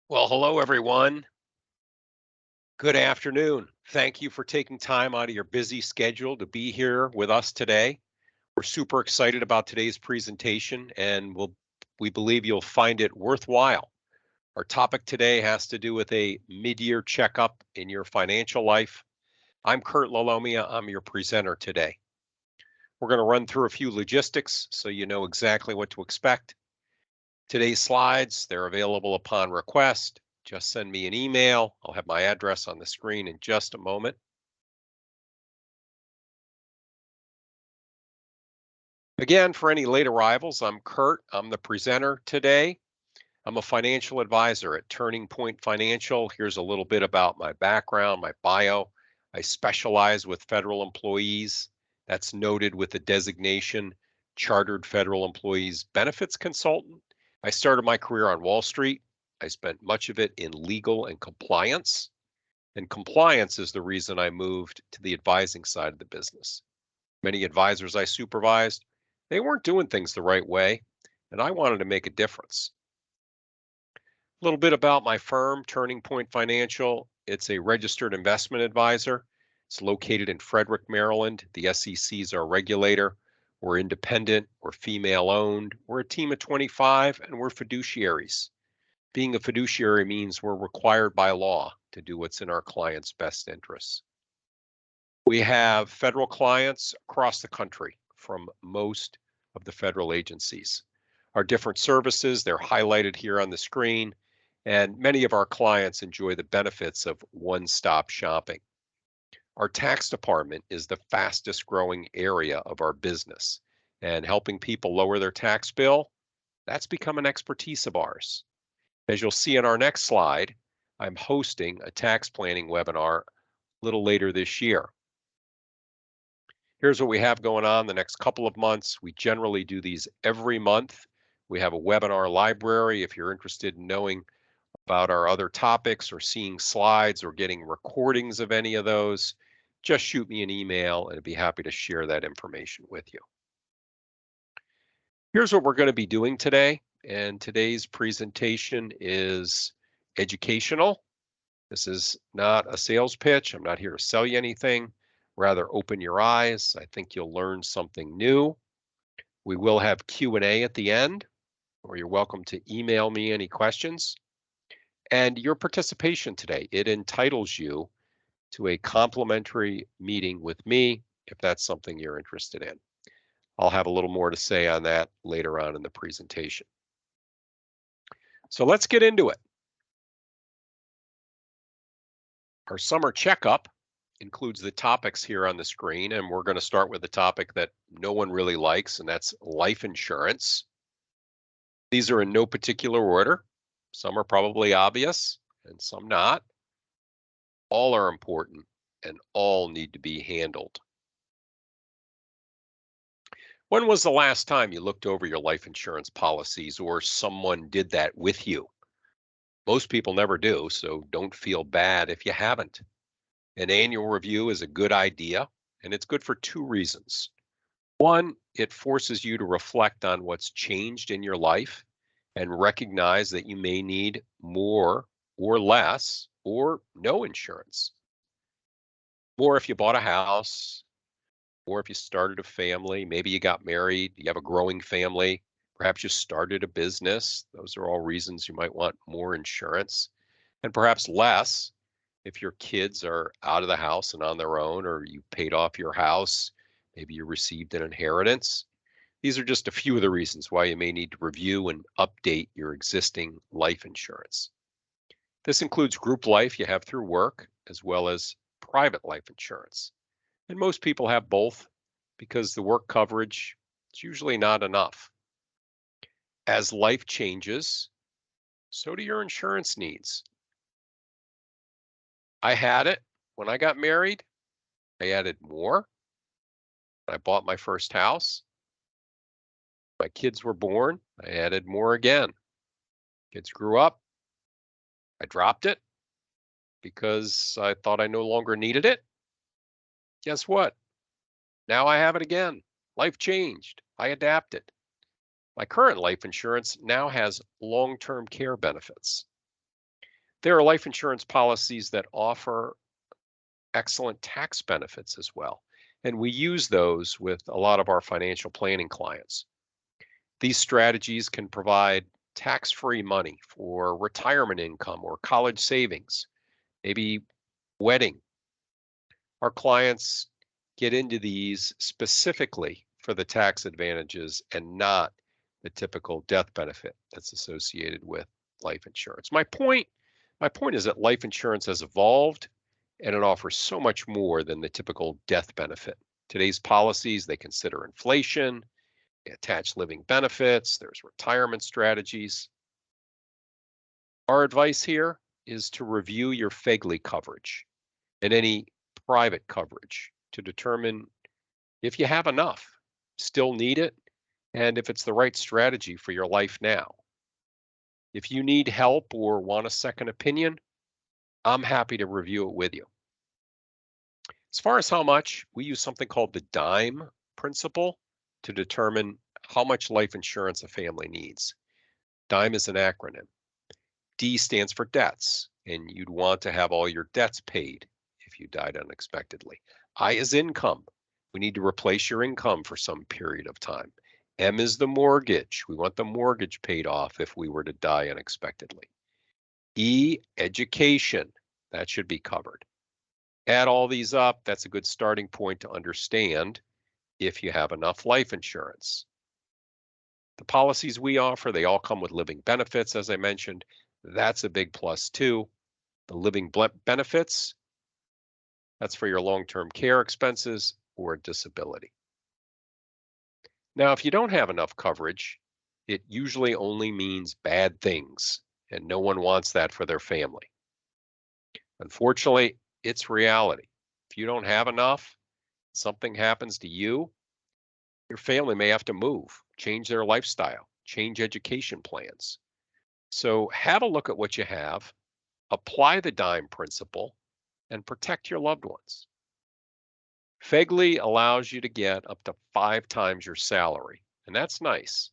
Well, hello, everyone. Good afternoon. Thank you for taking time out of your busy schedule to be here with us today. We're super excited about today's presentation and we believe you'll find it worthwhile. Our topic today has to do with a mid-year checkup in your financial life. I'm LaLomia. I'm your presenter today. We're going to run through a few logistics so you know exactly what to expect. Today's slides, they're available upon request. Just send me an email. I'll have my address on the screen in just a moment. Again, for any late arrivals, I'm Kurt. I'm the presenter today. I'm a financial advisor at Turning Point Financial. Here's a little bit about my background, my bio. I specialize with federal employees. That's noted with the designation Chartered Federal Employees Benefits Consultant. I started my career on Wall Street. I spent much of it in legal and compliance. And compliance is the reason I moved to the advising side of the business. Many advisors I supervised, they weren't doing things the right way, and I wanted to make a difference. A little bit about my firm, Turning Point Financial. It's a registered investment advisor. It's located in Frederick, Maryland. The SEC is our regulator. We're independent, we're female owned, we're a team of 25, and we're fiduciaries. Being a fiduciary means we're required by law to do what's in our clients' best interests. We have federal clients across the country from most of the federal agencies. Our different services, they're highlighted here on the screen, and many of our clients enjoy the benefits of one-stop shopping. Our tax department is the fastest growing area of our business, and helping people lower their tax bill, that's become an expertise of ours. As you'll see in our next slide, I'm hosting a tax planning webinar a little later this year. Here's what we have going on the next couple of months. We generally do these every month. We have a webinar library. If you're interested in knowing about our other topics or seeing slides or getting recordings of any of those, just shoot me an email and I'd be happy to share that information with you. Here's what we're going to be doing today. And today's presentation is educational. This is not a sales pitch. I'm not here to sell you anything. Rather, open your eyes. I think you'll learn something new. We will have Q&A at the end, or you're welcome to email me any questions. And your participation today, it entitles you to a complimentary meeting with me if that's something you're interested in. I'll have a little more to say on that later on in the presentation. So let's get into it. Our summer checkup includes the topics here on the screen, and we're going to start with the topic that no one really likes, and that's life insurance. These are in no particular order. Some are probably obvious and some not. All are important and all need to be handled. When was the last time you looked over your life insurance policies or someone did that with you? Most people never do, so don't feel bad if you haven't. An annual review is a good idea, and it's good for two reasons. One, it forces you to reflect on what's changed in your life and recognize that you may need more or less or no insurance. More if you bought a house, or if you started a family, maybe you got married, you have a growing family, perhaps you started a business. Those are all reasons you might want more insurance, and perhaps less if your kids are out of the house and on their own, or you paid off your house, maybe you received an inheritance. These are just a few of the reasons why you may need to review and update your existing life insurance. This includes group life you have through work, as well as private life insurance. And most people have both because the work coverage is usually not enough. As life changes, so do your insurance needs. I had it when I got married. I added more. I bought my first house. My kids were born. I added more again. Kids grew up. I dropped it because I thought I no longer needed it. Guess what? Now I have it again. Life changed. I adapted. My current life insurance now has long-term care benefits. There are life insurance policies that offer excellent tax benefits as well, and we use those with a lot of our financial planning clients. These strategies can provide tax free money for retirement income or college savings, maybe wedding. Our clients get into these specifically for the tax advantages and not the typical death benefit that's associated with life insurance. My point is that life insurance has evolved and it offers so much more than the typical death benefit. Today's policies, they consider inflation, they attach living benefits, there's retirement strategies. Our advice here is to review your FEGLI coverage and any private coverage to determine if you have enough, still need it, and if it's the right strategy for your life now. If you need help or want a second opinion, I'm happy to review it with you. As far as how much, we use something called the DIME principle to determine how much life insurance a family needs. DIME is an acronym. D stands for debts, and you'd want to have all your debts paid if you died unexpectedly. I is income. We need to replace your income for some period of time. M is the mortgage. We want the mortgage paid off if we were to die unexpectedly. E, education. That should be covered. Add all these up. That's a good starting point to understand if you have enough life insurance. The policies we offer, they all come with living benefits, as I mentioned. That's a big plus too. The living benefits, that's for your long-term care expenses or disability. Now, if you don't have enough coverage, it usually only means bad things, and no one wants that for their family. Unfortunately, it's reality. If you don't have enough, something happens to you, your family may have to move, change their lifestyle, change education plans. So have a look at what you have, apply the DIME principle, and protect your loved ones. FEGLI allows you to get up to 5 times your salary, and that's nice,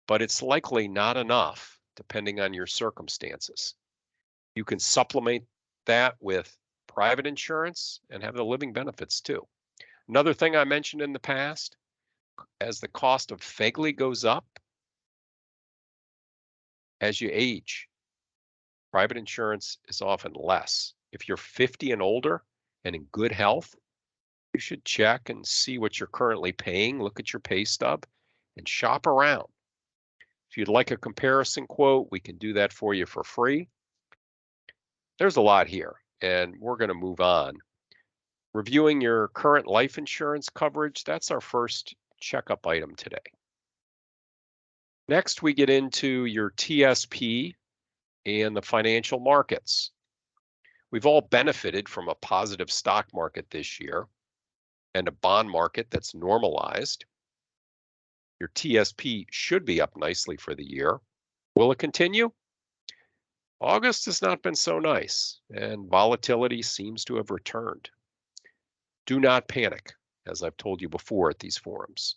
but it's likely not enough depending on your circumstances. You can supplement that with private insurance and have the living benefits too. Another thing I mentioned in the past, as the cost of FEGLI goes up, as you age, private insurance is often less. If you're 50 and older and in good health, you should check and see what you're currently paying, look at your pay stub, and shop around. If you'd like a comparison quote, we can do that for you for free. There's a lot here, and we're going to move on. Reviewing your current life insurance coverage, that's our first checkup item today. Next, we get into your TSP and the financial markets. We've all benefited from a positive stock market this year and a bond market that's normalized. Your TSP should be up nicely for the year. Will it continue? August has not been so nice, and volatility seems to have returned. Do not panic, as I've told you before at these forums.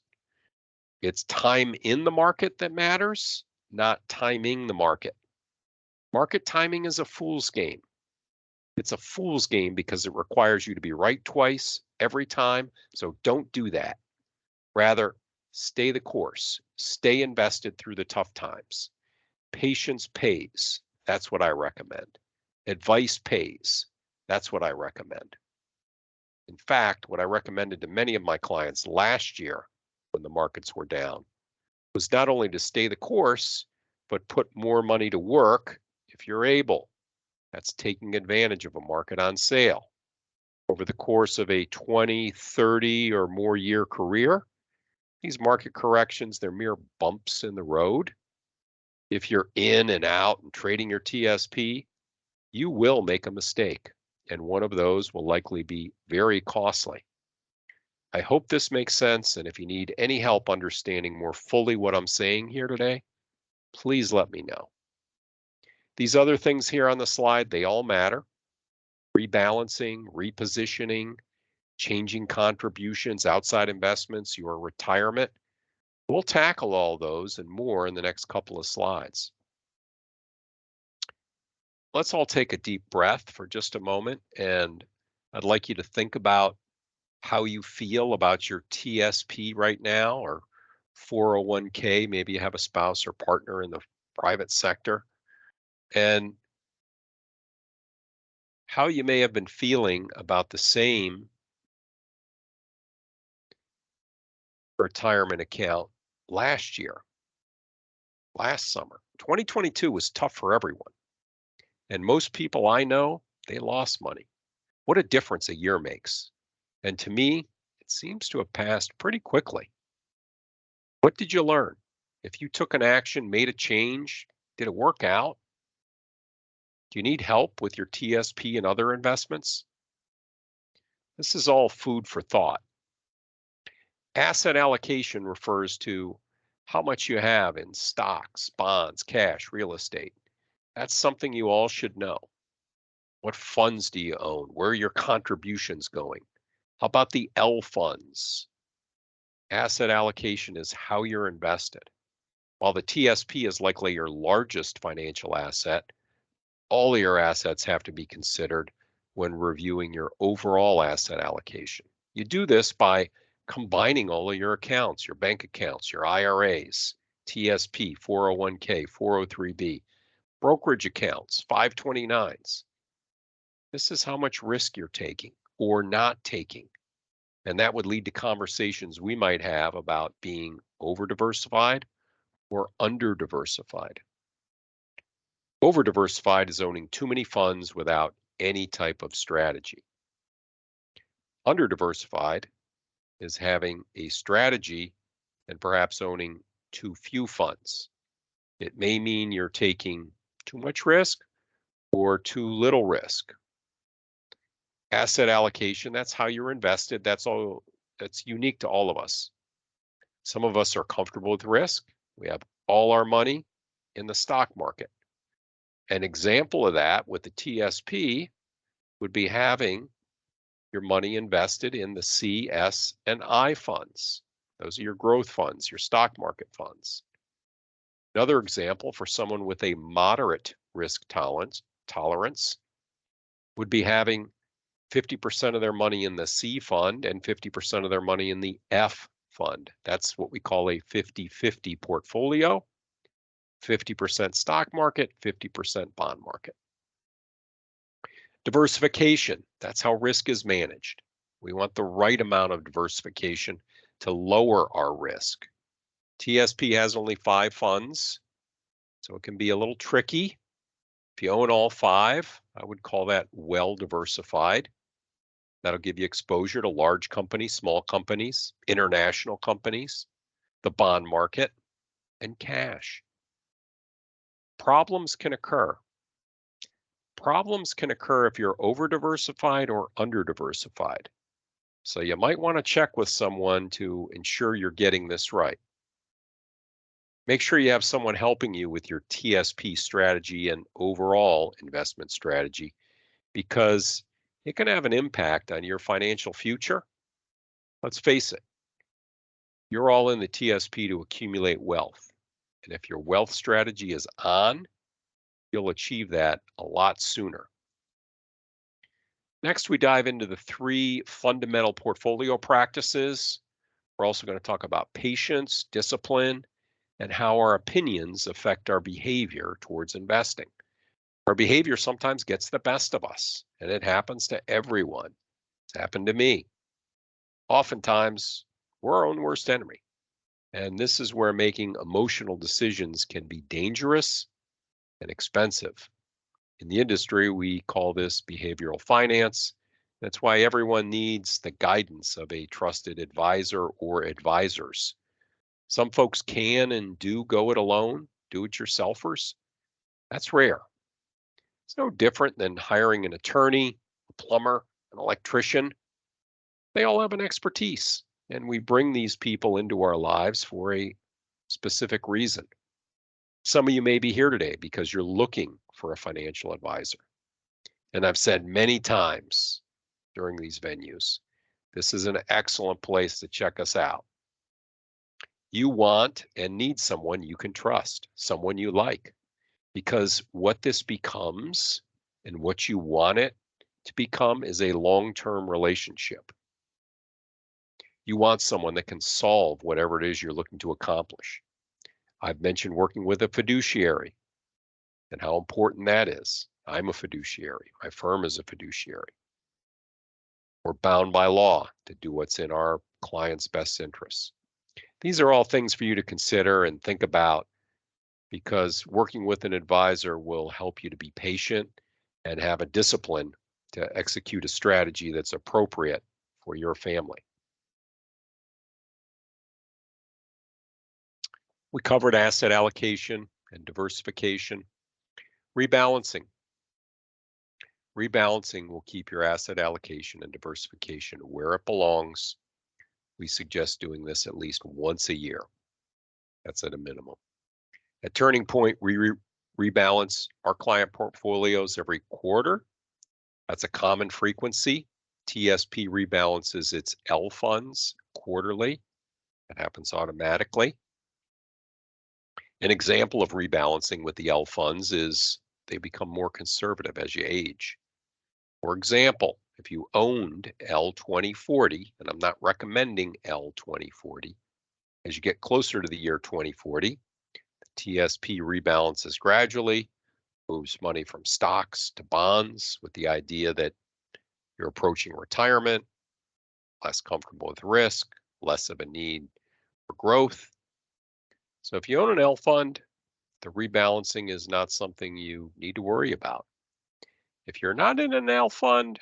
It's time in the market that matters, not timing the market. Market timing is a fool's game. It's a fool's game because it requires you to be right twice every time, so don't do that. Rather, stay the course. Stay invested through the tough times. Patience pays. That's what I recommend. Advice pays. That's what I recommend. In fact, what I recommended to many of my clients last year when the markets were down was not only to stay the course, but put more money to work if you're able. That's taking advantage of a market on sale. Over the course of a 20, 30 or more year career, these market corrections, they're mere bumps in the road. If you're in and out and trading your TSP, you will make a mistake, and one of those will likely be very costly. I hope this makes sense, and if you need any help understanding more fully what I'm saying here today, please let me know. These other things here on the slide, they all matter. Rebalancing, repositioning, changing contributions, outside investments, your retirement. We'll tackle all those and more in the next couple of slides. let's all take a deep breath for just a moment. And I'd like you to think about how you feel about your TSP right now or 401k. Maybe you have a spouse or partner in the private sector, and how you may have been feeling about the same retirement account last year, last summer. 2022 was tough for everyone. And most people I know, they lost money. What a difference a year makes. And to me, it seems to have passed pretty quickly. What did you learn? If you took an action, made a change, did it work out? Do you need help with your TSP and other investments? This is all food for thought. Asset allocation refers to how much you have in stocks, bonds, cash, real estate. That's something you all should know. What funds do you own? Where are your contributions going? How about the L funds? Asset allocation is how you're invested. While the TSP is likely your largest financial asset, all of your assets have to be considered when reviewing your overall asset allocation. You do this by combining all of your accounts, your bank accounts, your IRAs, TSP, 401k, 403b, brokerage accounts, 529s. This is how much risk you're taking or not taking. And that would lead to conversations we might have about being over diversified or under diversified. Over diversified is owning too many funds without any type of strategy. Under diversified is having a strategy and perhaps owning too few funds. It may mean you're taking too much risk or too little risk. Asset allocation, that's how you're invested. That's unique to all of us. Some of us are comfortable with risk. We have all our money in the stock market. An example of that with the TSP would be having your money invested in the C, S, and I funds. Those are your growth funds, your stock market funds. Another example for someone with a moderate risk tolerance would be having 50% of their money in the C fund and 50% of their money in the F fund. That's what we call a 50-50 portfolio. 50% stock market, 50% bond market. Diversification, that's how risk is managed. We want the right amount of diversification to lower our risk. TSP has only 5 funds, so it can be a little tricky. If you own all 5, I would call that well diversified. That'll give you exposure to large companies, small companies, international companies, the bond market, and cash. Problems can occur. Problems can occur if you're over diversified or under diversified. So you might want to check with someone to ensure you're getting this right. Make sure you have someone helping you with your TSP strategy and overall investment strategy, because it can have an impact on your financial future. Let's face it, you're all in the TSP to accumulate wealth. And if your wealth strategy is on, you'll achieve that a lot sooner. Next, we dive into the 3 fundamental portfolio practices. We're also going to talk about patience, discipline, and how our opinions affect our behavior towards investing. Our behavior sometimes gets the best of us, and it happens to everyone. It's happened to me. Oftentimes, we're our own worst enemy. And this is where making emotional decisions can be dangerous and expensive. In the industry, we call this behavioral finance. That's why everyone needs the guidance of a trusted advisor or advisors. Some folks can and do go it alone, do-it-yourselfers. That's rare. It's no different than hiring an attorney, a plumber, an electrician. They all have an expertise, and we bring these people into our lives for a specific reason. Some of you may be here today because you're looking for a financial advisor. And I've said many times during these venues, this is an excellent place to check us out. You want and need someone you can trust, someone you like. because what this becomes and what you want it to become is a long-term relationship. You want someone that can solve whatever it is you're looking to accomplish. I've mentioned working with a fiduciary and how important that is. I'm a fiduciary. My firm is a fiduciary. We're bound by law to do what's in our client's best interests. These are all things for you to consider and think about, because working with an advisor will help you to be patient and have a discipline to execute a strategy that's appropriate for your family. We covered asset allocation and diversification. Rebalancing. Rebalancing will keep your asset allocation and diversification where it belongs. We suggest doing this at least once a year. That's at a minimum. At Turning Point, we rebalance our client portfolios every quarter. That's a common frequency. TSP rebalances its L funds quarterly. That happens automatically. An example of rebalancing with the L funds is they become more conservative as you age. For example, if you owned L2040, and I'm not recommending L2040, as you get closer to the year 2040, TSP rebalances gradually, moves money from stocks to bonds with the idea that you're approaching retirement, less comfortable with risk, less of a need for growth. So if you own an L fund, the rebalancing is not something you need to worry about. If you're not in an L fund,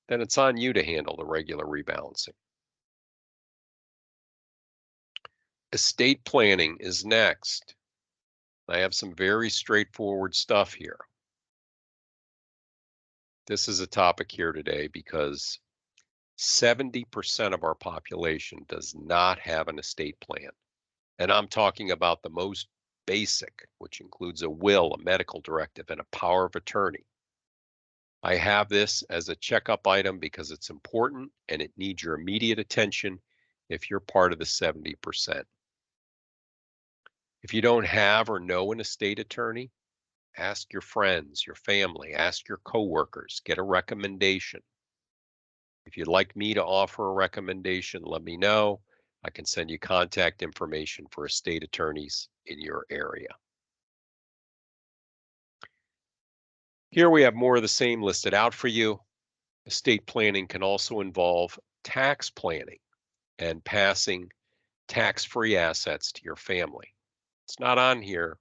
then it's on you to handle the regular rebalancing. Estate planning is next. I have some very straightforward stuff here. This is a topic here today because 70% of our population does not have an estate plan. And I'm talking about the most basic, which includes a will, a medical directive, and a power of attorney. I have this as a checkup item because it's important and it needs your immediate attention if you're part of the 70%. If you don't have or know an estate attorney, ask your friends, your family, ask your coworkers, get a recommendation. If you'd like me to offer a recommendation, let me know. I can send you contact information for estate attorneys in your area. Here we have more of the same listed out for you. Estate planning can also involve tax planning and passing tax-free assets to your family. It's not on here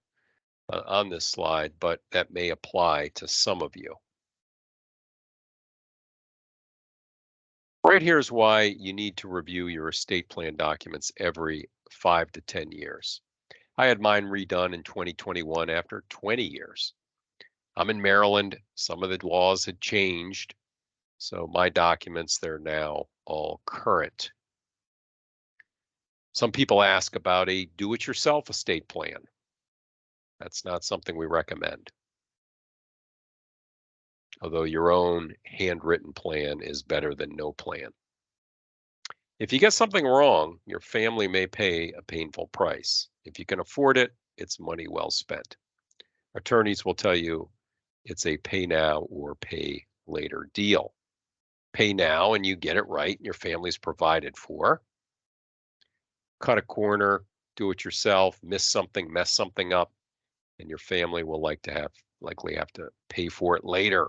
on this slide, but that may apply to some of you. Right here is why you need to review your estate plan documents every 5 to 10 years. I had mine redone in 2021 after 20 years. I'm in Maryland. Some of the laws had changed, so my documents, they're now all current. Some people ask about a do-it-yourself estate plan. That's not something we recommend, although your own handwritten plan is better than no plan. If you get something wrong, your family may pay a painful price. If you can afford it, it's money well spent. Attorneys will tell you it's a pay now or pay later deal. Pay now and you get it right and your family's provided for. Cut a corner, do it yourself, miss something, mess something up, and your family will likely have to pay for it later.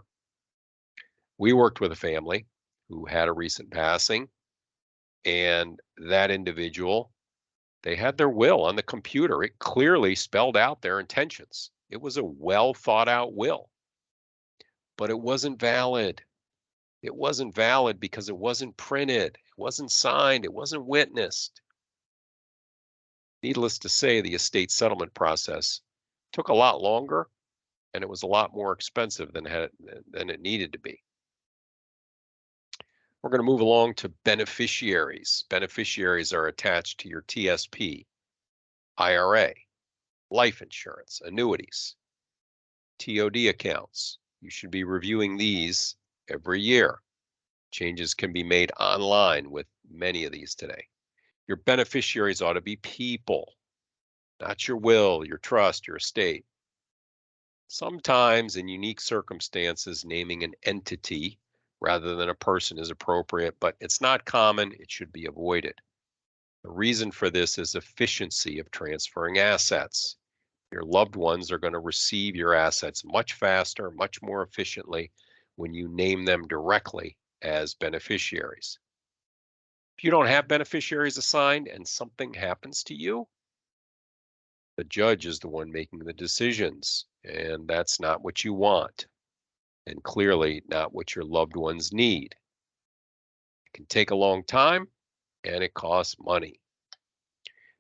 We worked with a family who had a recent passing, and that individual, they had their will on the computer. It clearly spelled out their intentions. It was a well thought out will, but it wasn't valid. It wasn't valid because it wasn't printed, it wasn't signed, it wasn't witnessed. Needless to say, the estate settlement process took a lot longer and it was a lot more expensive than it needed to be. We're going to move along to beneficiaries. Beneficiaries are attached to your TSP, IRA, life insurance, annuities, TOD accounts. You should be reviewing these every year. Changes can be made online with many of these today. Your beneficiaries ought to be people, not your will, your trust, your estate. Sometimes, in unique circumstances, naming an entity rather than a person is appropriate, but it's not common. It should be avoided. The reason for this is efficiency of transferring assets. Your loved ones are going to receive your assets much faster, much more efficiently when you name them directly as beneficiaries. If you don't have beneficiaries assigned and something happens to you, the judge is the one making the decisions, and that's not what you want, and clearly not what your loved ones need. It can take a long time, and it costs money.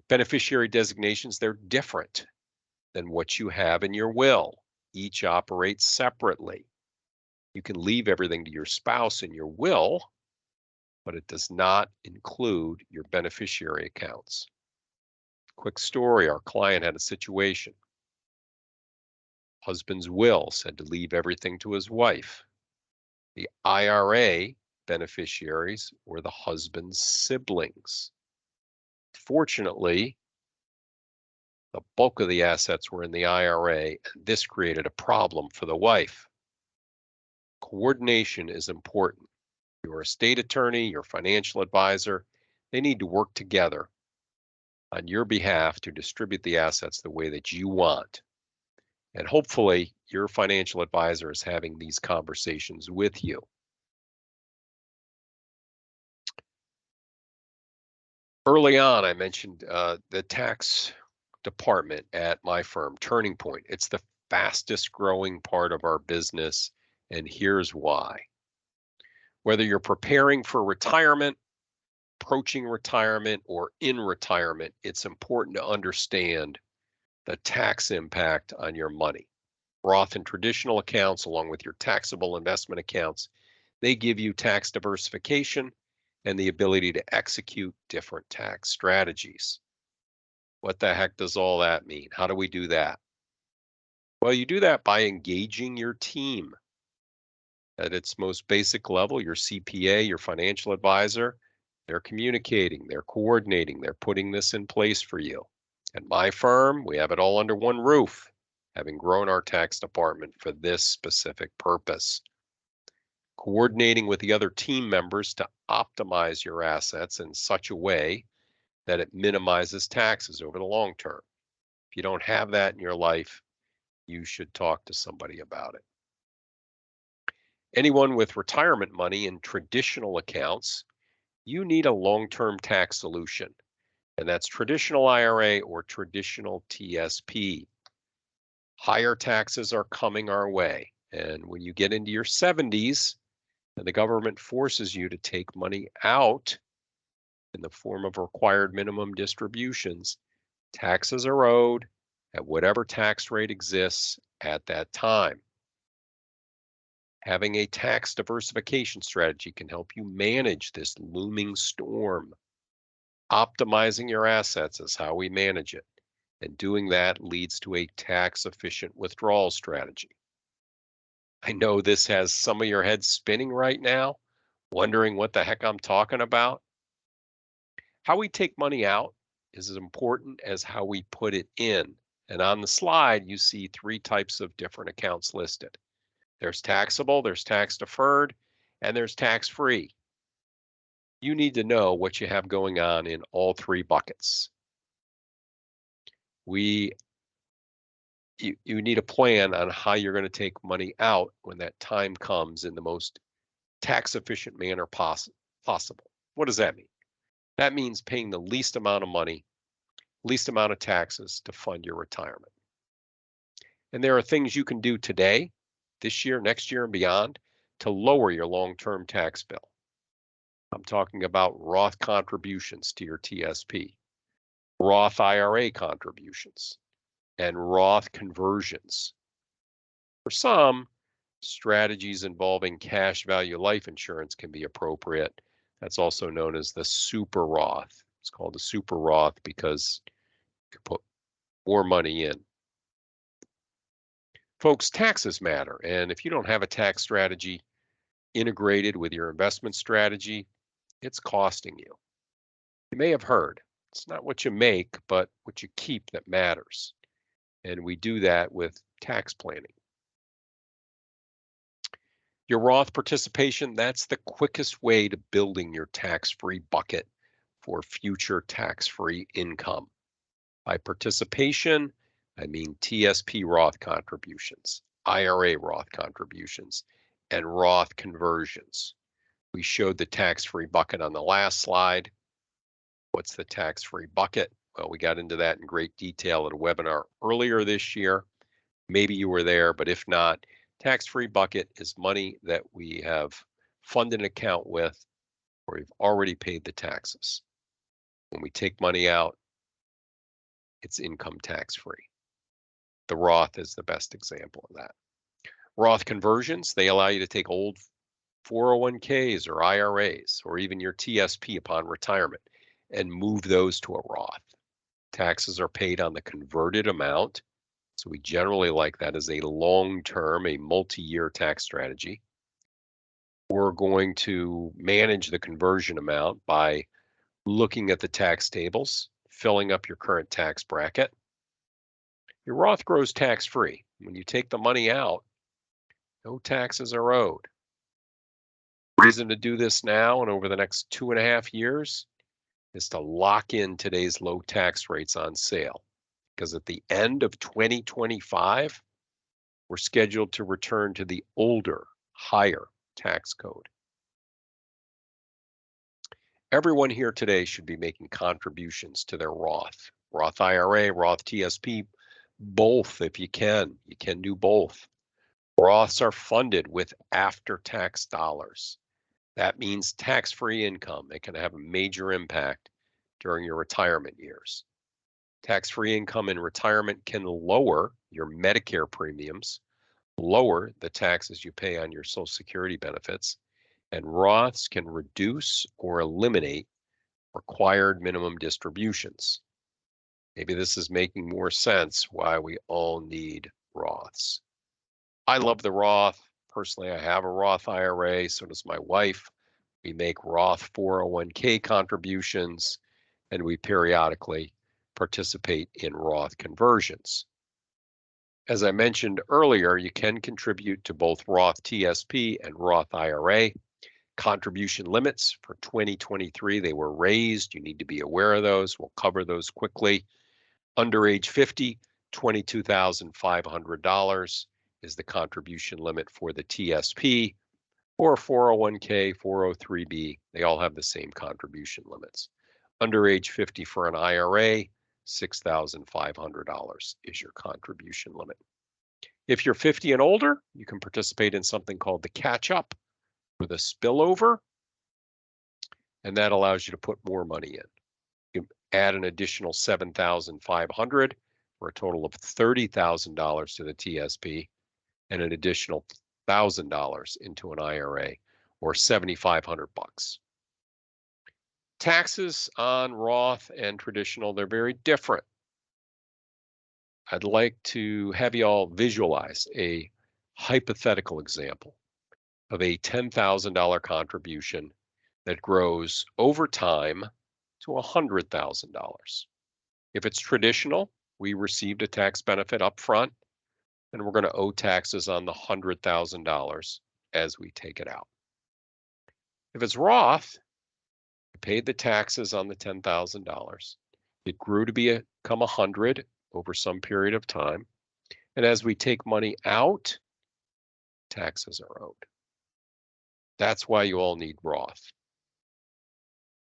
Beneficiary designations, they're different than what you have in your will. Each operates separately. You can leave everything to your spouse in your will, but it does not include your beneficiary accounts. Quick story, our client had a situation. Husband's will said to leave everything to his wife. The IRA beneficiaries were the husband's siblings. Fortunately, the bulk of the assets were in the IRA, and this created a problem for the wife. Coordination is important. Your estate attorney, your financial advisor, they need to work together on your behalf to distribute the assets the way that you want. And hopefully, your financial advisor is having these conversations with you. Early on, I mentioned the tax department at my firm, Turning Point. It's the fastest growing part of our business, and here's why. Whether you're preparing for retirement, approaching retirement, or in retirement, it's important to understand the tax impact on your money. Roth and traditional accounts, along with your taxable investment accounts, they give you tax diversification and the ability to execute different tax strategies. What the heck does all that mean? How do we do that? Well, you do that by engaging your team. At its most basic level, your CPA, your financial advisor, they're communicating, they're coordinating, they're putting this in place for you. At my firm, we have it all under one roof, having grown our tax department for this specific purpose. Coordinating with the other team members to optimize your assets in such a way that it minimizes taxes over the long term. If you don't have that in your life, you should talk to somebody about it. Anyone with retirement money in traditional accounts, you need a long-term tax solution, and that's traditional IRA or traditional TSP. Higher taxes are coming our way, and when you get into your 70s and the government forces you to take money out in the form of required minimum distributions, taxes are owed at whatever tax rate exists at that time. Having a tax diversification strategy can help you manage this looming storm. Optimizing your assets is how we manage it, and doing that leads to a tax-efficient withdrawal strategy. I know this has some of your heads spinning right now, wondering what the heck I'm talking about. How we take money out is as important as how we put it in. And on the slide, you see three types of different accounts listed. There's taxable, there's tax deferred, and there's tax free. You need to know what you have going on in all three buckets. You need a plan on how you're going to take money out when that time comes in the most tax efficient manner possible. What does that mean? That means paying the least amount of money, least amount of taxes to fund your retirement. And there are things you can do today, this year, next year, and beyond to lower your long-term tax bill. I'm talking about Roth contributions to your TSP, Roth IRA contributions, and Roth conversions. For some, strategies involving cash value life insurance can be appropriate. That's also known as the super Roth. It's called the super Roth because you can put more money in. Folks, taxes matter, and if you don't have a tax strategy integrated with your investment strategy, it's costing you. You may have heard, it's not what you make, but what you keep that matters. And we do that with tax planning. Your Roth participation, that's the quickest way to building your tax-free bucket for future tax-free income. By participation, I mean TSP Roth contributions, IRA Roth contributions, and Roth conversions. We showed the tax-free bucket on the last slide. What's the tax-free bucket? Well, we got into that in great detail at a webinar earlier this year. Maybe you were there, but if not, tax-free bucket is money that we have funded an account with where we've already paid the taxes. When we take money out, it's income tax-free. The Roth is the best example of that. Roth conversions, they allow you to take old 401ks or IRAs or even your TSP upon retirement and move those to a Roth. Taxes are paid on the converted amount. So we generally like that as a long-term, a multi-year tax strategy. We're going to manage the conversion amount by looking at the tax tables, filling up your current tax bracket. Your Roth grows tax-free. When you take the money out, no taxes are owed. The reason to do this now and over the next 2.5 years is to lock in today's low tax rates on sale. Because at the end of 2025, we're scheduled to return to the older, higher tax code. Everyone here today should be making contributions to their Roth. Roth IRA, Roth TSP, both if you can. You can do both. Roths are funded with after-tax dollars. That means tax-free income. It can have a major impact during your retirement years. Tax-free income in retirement can lower your Medicare premiums, lower the taxes you pay on your Social Security benefits, and Roths can reduce or eliminate required minimum distributions. Maybe this is making more sense why we all need Roths. I love the Roth. Personally, I have a Roth IRA, so does my wife. We make Roth 401k contributions, and we periodically participate in Roth conversions. As I mentioned earlier, you can contribute to both Roth TSP and Roth IRA. Contribution limits for 2023, they were raised. You need to be aware of those. We'll cover those quickly. Under age 50, $22,500 is the contribution limit for the TSP, or 401k, 403b. They all have the same contribution limits. Under age 50 for an IRA, $6,500 is your contribution limit. If you're 50 and older, you can participate in something called the Catch-Up with a spillover, and that allows you to put more money in. You can add an additional $7,500 for a total of $30,000 to the TSP and an additional $1,000 into an IRA, or $7,500. Taxes on Roth and traditional, they're very different. I'd like to have you all visualize a hypothetical example of a $10,000 contribution that grows over time to $100,000. If it's traditional, we received a tax benefit up front, and we're going to owe taxes on the $100,000 as we take it out. If it's Roth, we paid the taxes on the $10,000. It grew to become 100 over some period of time, and as we take money out, taxes are owed. That's why you all need Roth.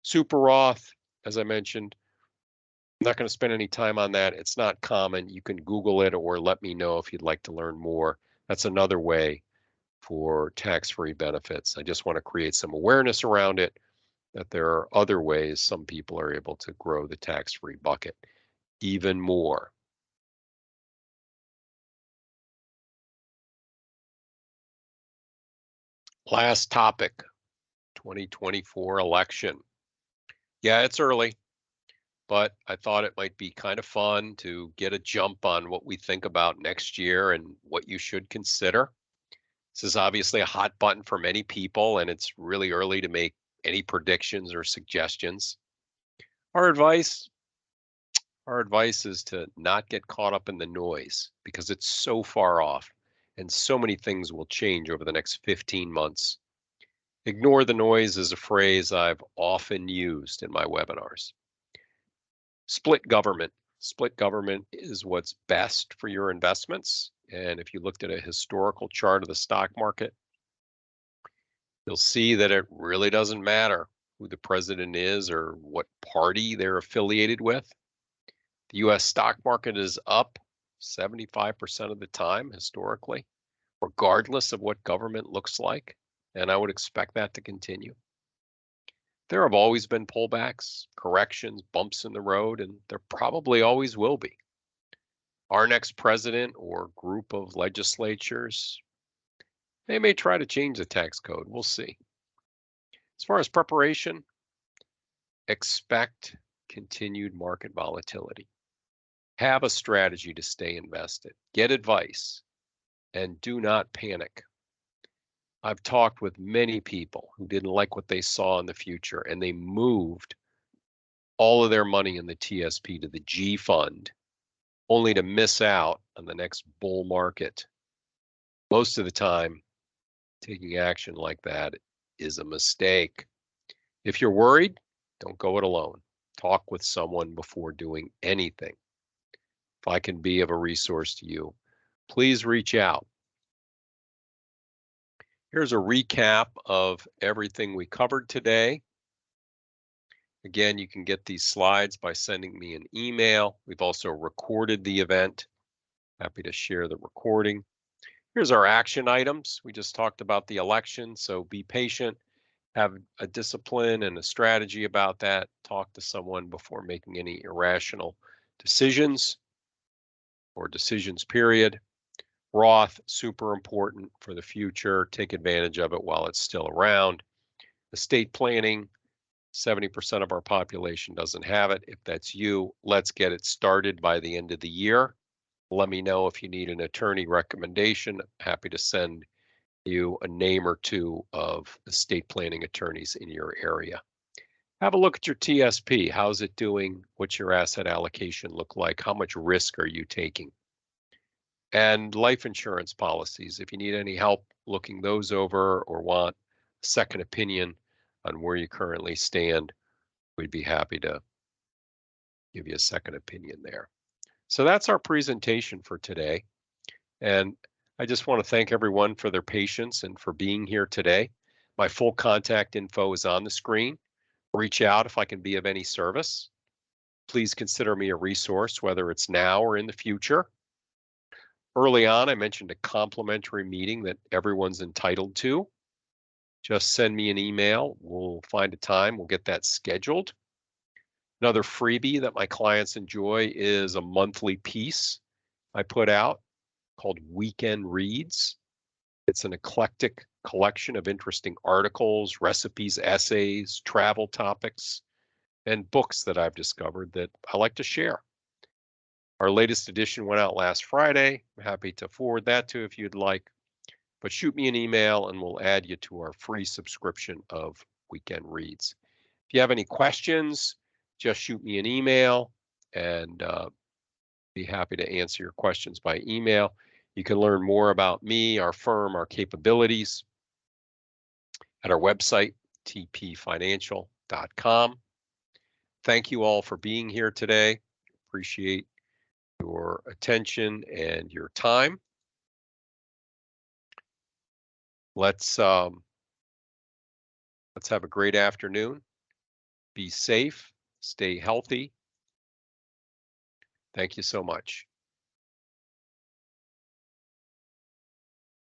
Super Roth, as I mentioned, I'm not going to spend any time on that. It's not common. You can Google it or let me know if you'd like to learn more. That's another way for tax-free benefits. I just want to create some awareness around it, that there are other ways some people are able to grow the tax-free bucket even more. Last topic, 2024 election. Yeah, it's early, but I thought it might be kind of fun to get a jump on what we think about next year and what you should consider. This is obviously a hot button for many people, and it's really early to make any predictions or suggestions. Our advice is to not get caught up in the noise because it's so far off. and so many things will change over the next 15 months. Ignore the noise is a phrase I've often used in my webinars. Split government. Split government is what's best for your investments. And if you looked at a historical chart of the stock market, you'll see that it really doesn't matter who the president is or what party they're affiliated with. The US stock market is up 75% of the time historically, regardless of what government looks like. And I would expect that to continue. There have always been pullbacks, corrections, bumps in the road, and there probably always will be. Our next president or group of legislatures, they may try to change the tax code. We'll see. As far as preparation, expect continued market volatility. Have a strategy to stay invested. Get advice and do not panic. I've talked with many people who didn't like what they saw in the future and they moved all of their money in the TSP to the G fund only to miss out on the next bull market. Most of the time, taking action like that is a mistake. If you're worried, don't go it alone. Talk with someone before doing anything. If I can be of a resource to you, please reach out. Here's a recap of everything we covered today. Again, you can get these slides by sending me an email. We've also recorded the event. Happy to share the recording. Here's our action items. We just talked about the election, so be patient, have a discipline and a strategy about that. Talk to someone before making any irrational decisions or decisions, period. Roth, super important for the future. Take advantage of it while it's still around. Estate planning, 70% of our population doesn't have it. If that's you, let's get it started by the end of the year. Let me know if you need an attorney recommendation. Happy to send you a name or two of estate planning attorneys in your area. Have a look at your TSP. How's it doing? What's your asset allocation look like? How much risk are you taking? And life insurance policies. If you need any help looking those over or want a second opinion on where you currently stand, we'd be happy to give you a second opinion there. So that's our presentation for today. And I just want to thank everyone for their patience and for being here today. My full contact info is on the screen. Reach out if I can be of any service. Please consider me a resource, whether it's now or in the future. Early on, I mentioned a complimentary meeting that everyone's entitled to. Just send me an email. We'll find a time. We'll get that scheduled. Another freebie that my clients enjoy is a monthly piece I put out called Weekend Reads. It's an eclectic collection of interesting articles, recipes, essays, travel topics, and books that I've discovered that I like to share. Our latest edition went out last Friday. I'm happy to forward that to you if you'd like. But shoot me an email and we'll add you to our free subscription of Weekend Reads. If you have any questions, just shoot me an email and be happy to answer your questions by email. You can learn more about me, our firm, our capabilities at our website, tpfinancial.com. Thank you all for being here today. Appreciate your attention and your time. Let's have a great afternoon. Be safe, stay healthy. Thank you so much.